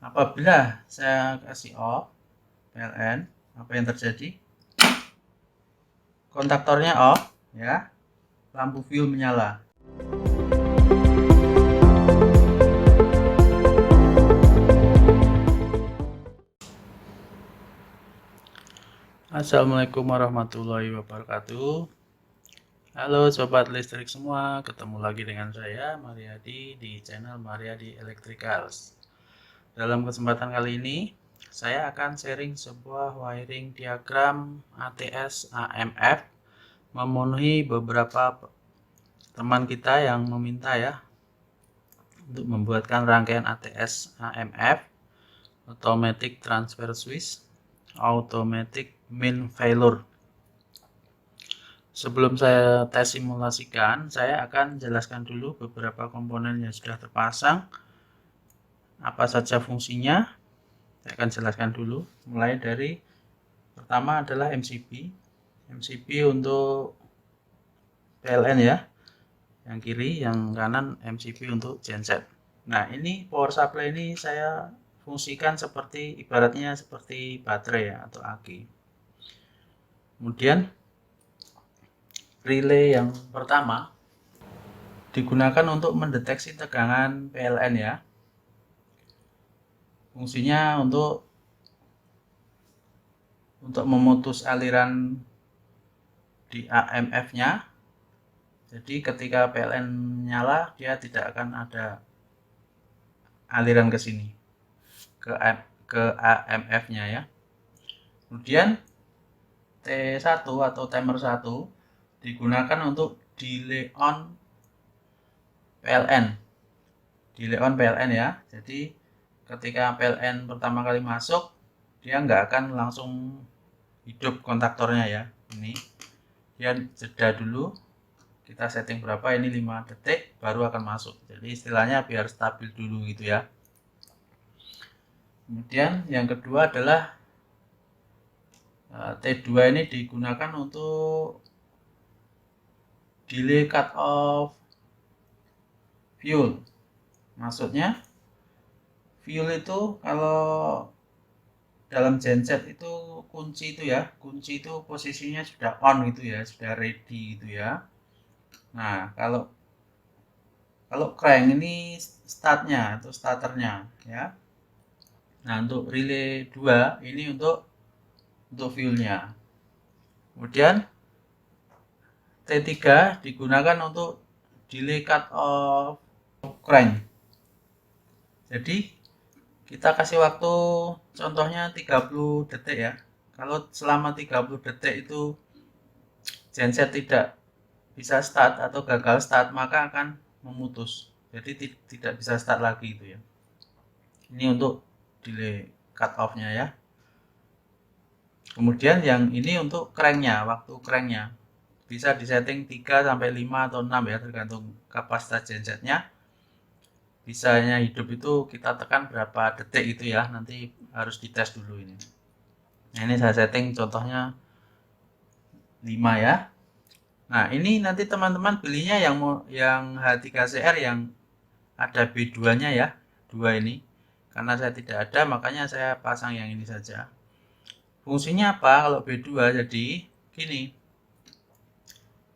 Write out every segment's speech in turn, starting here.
Apabila saya kasih off PLN, apa yang terjadi? Kontaktornya off, ya, lampu fuel menyala. Assalamualaikum warahmatullahi wabarakatuh. Halo sobat listrik semua, ketemu lagi dengan saya Mariadi di channel Mariadi Electricals. Dalam kesempatan kali ini, saya akan sharing sebuah wiring diagram ATS AMF memenuhi beberapa teman kita yang meminta ya untuk membuatkan rangkaian ATS AMF Automatic Transfer Switch Automatic Main Failure. Sebelum saya tes simulasikan, saya akan jelaskan dulu beberapa komponen yang sudah terpasang, apa saja fungsinya. Saya akan jelaskan dulu, mulai dari pertama adalah MCB untuk PLN ya, yang kiri, yang kanan MCB untuk genset. Nah, ini power supply ini saya fungsikan seperti, ibaratnya seperti baterai ya, atau aki. Kemudian relay yang pertama digunakan untuk mendeteksi tegangan PLN ya. Fungsinya untuk memutus aliran di AMF-nya. Jadi ketika PLN nyala, dia tidak akan ada aliran ke sini, ke AMF-nya ya. Kemudian T1 atau timer 1 digunakan untuk delay on PLN. Delay on PLN ya. Jadi ketika PLN pertama kali masuk, dia nggak akan langsung hidup kontaktornya ya. Ini dia jeda dulu, kita setting berapa, ini 5 detik baru akan masuk. Jadi istilahnya biar stabil dulu gitu ya. Kemudian yang kedua adalah T2 ini digunakan untuk delay cut off fuel. Maksudnya fuel itu kalau dalam genset itu kunci itu ya, kunci itu posisinya sudah on gitu ya, sudah ready gitu ya. Nah, kalau crank ini startnya atau starternya ya. Nah, untuk relay 2 ini untuk fuelnya. Kemudian T3 digunakan untuk delay cut off crank. Jadi kita kasih waktu contohnya 30 detik ya. Kalau selama 30 detik itu genset tidak bisa start atau gagal start, maka akan memutus. Jadi tidak bisa start lagi itu ya. Ini untuk delay cut off-nya ya. Kemudian yang ini untuk cranknya, waktu cranknya bisa disetting 3 sampai 5 atau 6 ya, tergantung kapasitas gensetnya. Bisanya hidup itu kita tekan berapa detik itu ya, nanti harus dites dulu ini. Nah, ini saya setting contohnya 5 ya. Nah, ini nanti teman-teman belinya yang H3CR yang ada B2-nya ya, 2 ini. Karena saya tidak ada, makanya saya pasang yang ini saja. Fungsinya apa kalau B2? Jadi gini,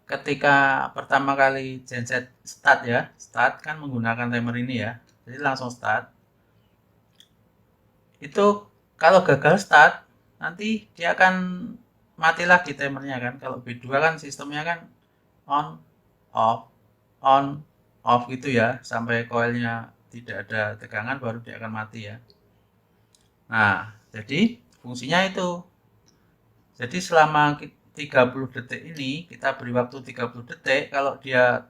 ketika pertama kali genset start ya, start kan menggunakan timer ini ya, jadi langsung start. Itu kalau gagal start, nanti dia akan mati lagi timernya kan. Kalau B2 kan sistemnya kan on off gitu ya, sampai koilnya tidak ada tegangan baru dia akan mati ya. Nah, jadi fungsinya itu. Jadi selama 30 detik ini, kita beri waktu 30 detik, kalau dia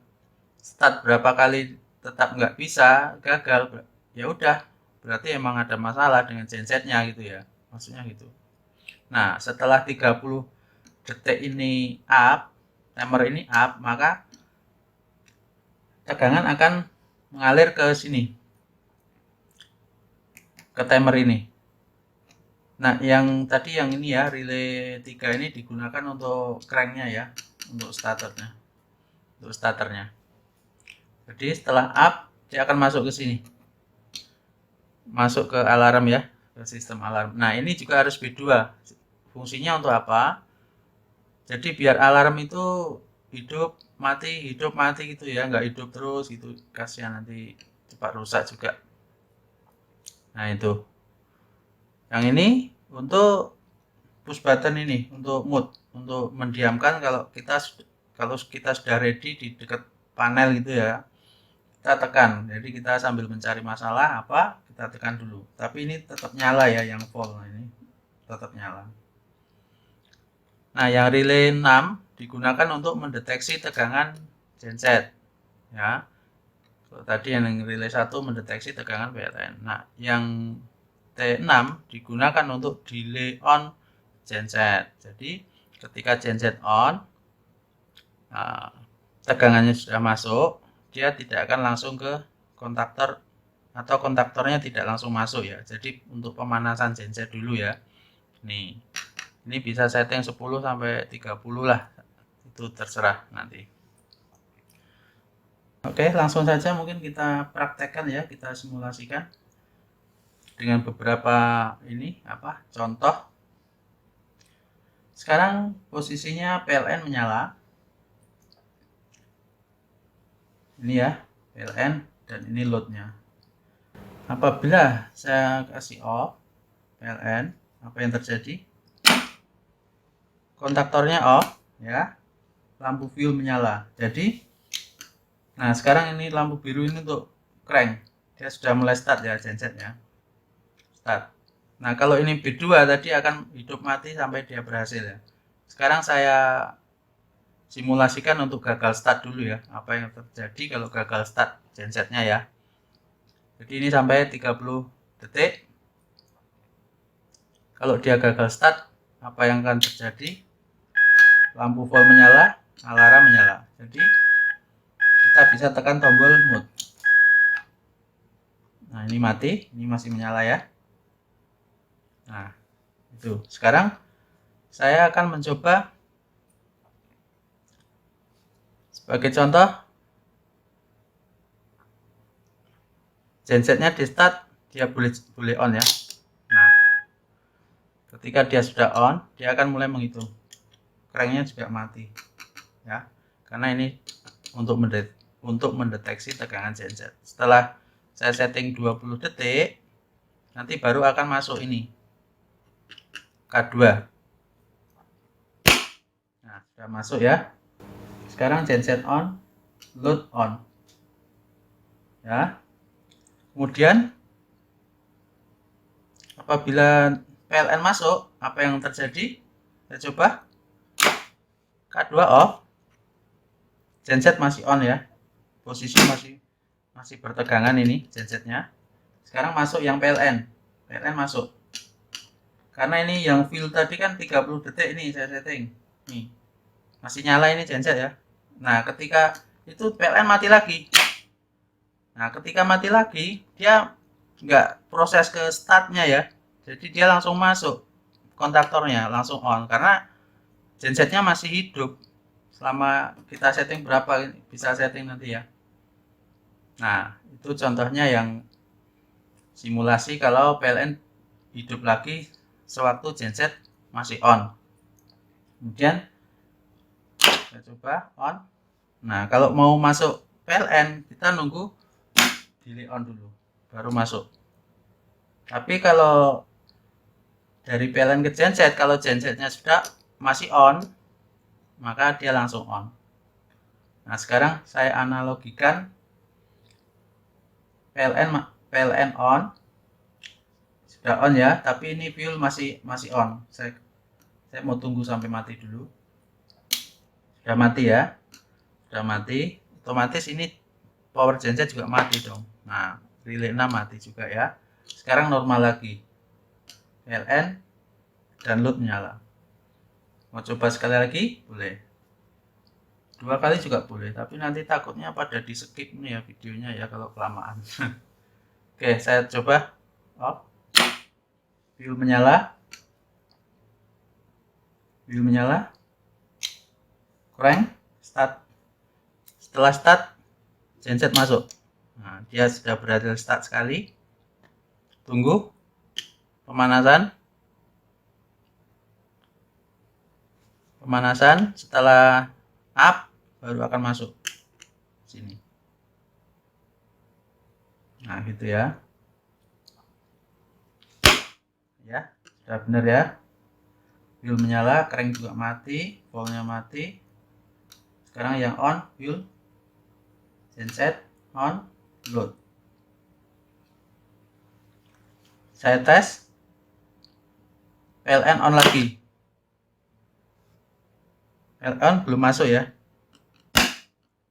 start berapa kali tetap nggak bisa, gagal, ya udah, berarti emang ada masalah dengan gensetnya gitu ya, maksudnya gitu. Nah, setelah 30 detik ini up, timer ini up, maka tegangan akan mengalir ke sini, ke timer ini. Nah, yang tadi yang ini ya, relay 3 ini digunakan untuk cranknya ya, untuk starternya. Jadi setelah up, dia akan masuk ke sini. masuk ke alarm ya, ke sistem alarm. Nah, ini juga harus B2. Fungsinya untuk apa? Jadi biar alarm itu hidup mati gitu ya, nggak hidup terus gitu. Kasihan nanti cepat rusak juga. Nah, itu. Yang ini untuk push button ini, untuk mute, untuk mendiamkan kalau kita sudah ready di dekat panel gitu ya. Kita tekan. Jadi kita sambil mencari masalah apa, kita tekan dulu. Tapi ini tetap nyala ya, yang full. Nah, ini tetap nyala. Nah, yang relay 6 digunakan untuk mendeteksi tegangan genset ya. Kalau tadi yang relay 1 mendeteksi tegangan PLN. Nah, yang T6 digunakan untuk delay on genset. Jadi, ketika genset on, nah, tegangannya sudah masuk, dia tidak akan langsung ke kontaktor atau kontaktornya tidak langsung masuk ya. Jadi, untuk pemanasan genset dulu ya. Nih. Ini bisa setting 10 sampai 30 lah. Itu terserah nanti. Oke, langsung saja mungkin kita praktekkan ya, kita simulasikan dengan beberapa contoh. Sekarang posisinya PLN menyala. Ini ya, PLN dan ini loadnya. Apabila saya kasih off PLN, apa yang terjadi? Kontaktornya off ya, lampu fuel menyala. Jadi nah, sekarang ini lampu biru ini untuk crank. Dia sudah mulai start ya gensetnya. Start. Nah, kalau ini B2 tadi akan hidup mati sampai dia berhasil ya. Sekarang saya simulasikan untuk gagal start dulu ya. Apa yang terjadi kalau gagal start gensetnya ya. Jadi ini sampai 30 detik. Kalau dia gagal start, apa yang akan terjadi? Lampu full menyala, alarm menyala. Jadi kita bisa tekan tombol mute. Nah, ini mati, ini masih menyala ya. Nah, itu. Sekarang saya akan mencoba sebagai contoh, gensetnya di start, dia boleh on ya. Nah, ketika dia sudah on, dia akan mulai menghitung. Cranknya juga mati ya, karena ini untuk mendeteksi tegangan genset. Setelah saya setting 20 detik, nanti baru akan masuk ini K2. Nah, sudah masuk ya. Sekarang genset on, load on ya. Kemudian apabila PLN masuk, apa yang terjadi? Saya coba K2 off, genset masih on ya, posisi masih bertegangan ini gensetnya. Sekarang masuk yang PLN masuk, karena ini yang fuel tadi kan 30 detik ini saya setting nih, masih nyala ini genset ya. Nah, ketika itu PLN mati lagi. Nah, ketika mati lagi dia nggak proses ke startnya ya, jadi dia langsung masuk kontaktornya, langsung on, karena gensetnya masih hidup selama kita setting berapa, bisa setting nanti ya. Nah, itu contohnya yang simulasi kalau PLN hidup lagi sewaktu genset masih on. Kemudian saya coba on. Nah, kalau mau masuk PLN kita nunggu delay on dulu baru masuk. Tapi kalau dari PLN ke genset, kalau gensetnya sudah masih on, maka dia langsung on. Nah, sekarang saya analogikan PLN on, sudah on ya, tapi ini fuel masih on. Saya mau tunggu sampai mati dulu. Sudah mati ya, sudah mati. Otomatis ini power genset juga mati dong. Nah, relay 6 mati juga ya. Sekarang normal lagi. PLN dan load menyala. Mau coba sekali lagi? Boleh. 2 kali juga boleh, tapi nanti takutnya pada di skip nih ya videonya ya kalau kelamaan. Oke, saya coba off. Fuel menyala. Crank, start. Setelah start, genset masuk. Nah, dia sudah berhasil start sekali. tunggu pemanasan. Setelah up baru akan masuk sini. Nah, gitu ya. Ya, sudah benar ya. Wheel menyala, crank juga mati, ballnya mati. Sekarang yang on, wheel, genset, on, load. Saya tes, PLN on lagi. PLN belum masuk ya.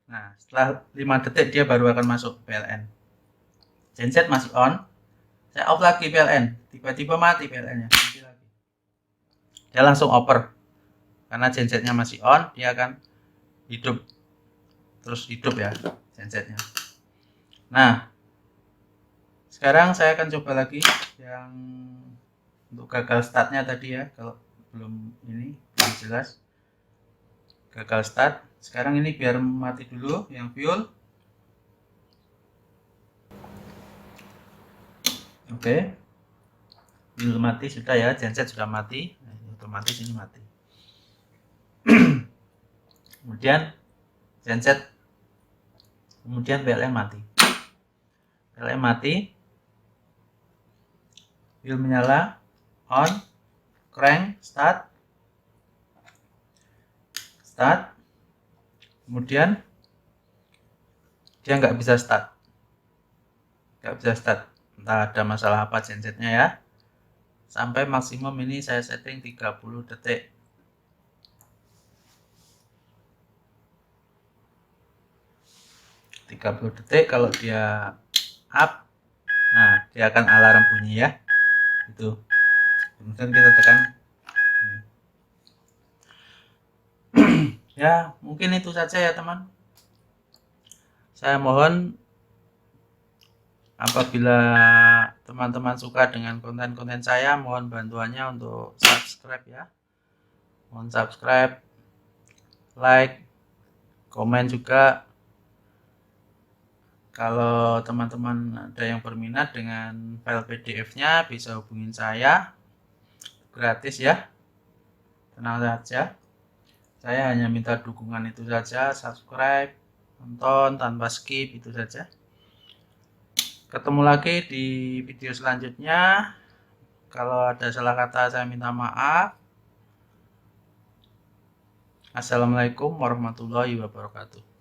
Nah, setelah 5 detik dia baru akan masuk PLN. Genset masih on. Saya off lagi PLN. Tiba-tiba mati PLN-nya. Dia langsung oper. Karena gensetnya masih on, dia akan hidup. Terus hidup ya gensetnya. Nah, sekarang saya akan coba lagi yang untuk gagal startnya tadi ya. Kalau belum jelas. Gagal start. Sekarang ini biar mati dulu yang fuel. Oke. Fuel mati sudah ya, genset sudah mati. Nah, otomatis ini mati. Kemudian genset, kemudian PLN mati. PLN mati. Wheel menyala, on, crank, start, kemudian dia nggak bisa start, entah ada masalah apa gensetnya ya. Sampai maksimum ini saya setting 30 detik. Kalau dia up, nah dia akan alarm bunyi ya. Itu. Kemudian kita tekan ini. Ya, mungkin itu saja ya teman. Saya mohon apabila teman-teman suka dengan konten-konten saya, mohon bantuannya untuk subscribe ya. Mohon subscribe, like, komen juga. Kalau teman-teman ada yang berminat dengan file PDF-nya, bisa hubungin saya. Gratis ya. Tenang saja. Saya hanya minta dukungan itu saja, subscribe, tonton tanpa skip, itu saja. Ketemu lagi di video selanjutnya. Kalau ada salah kata saya minta maaf. Assalamualaikum warahmatullahi wabarakatuh.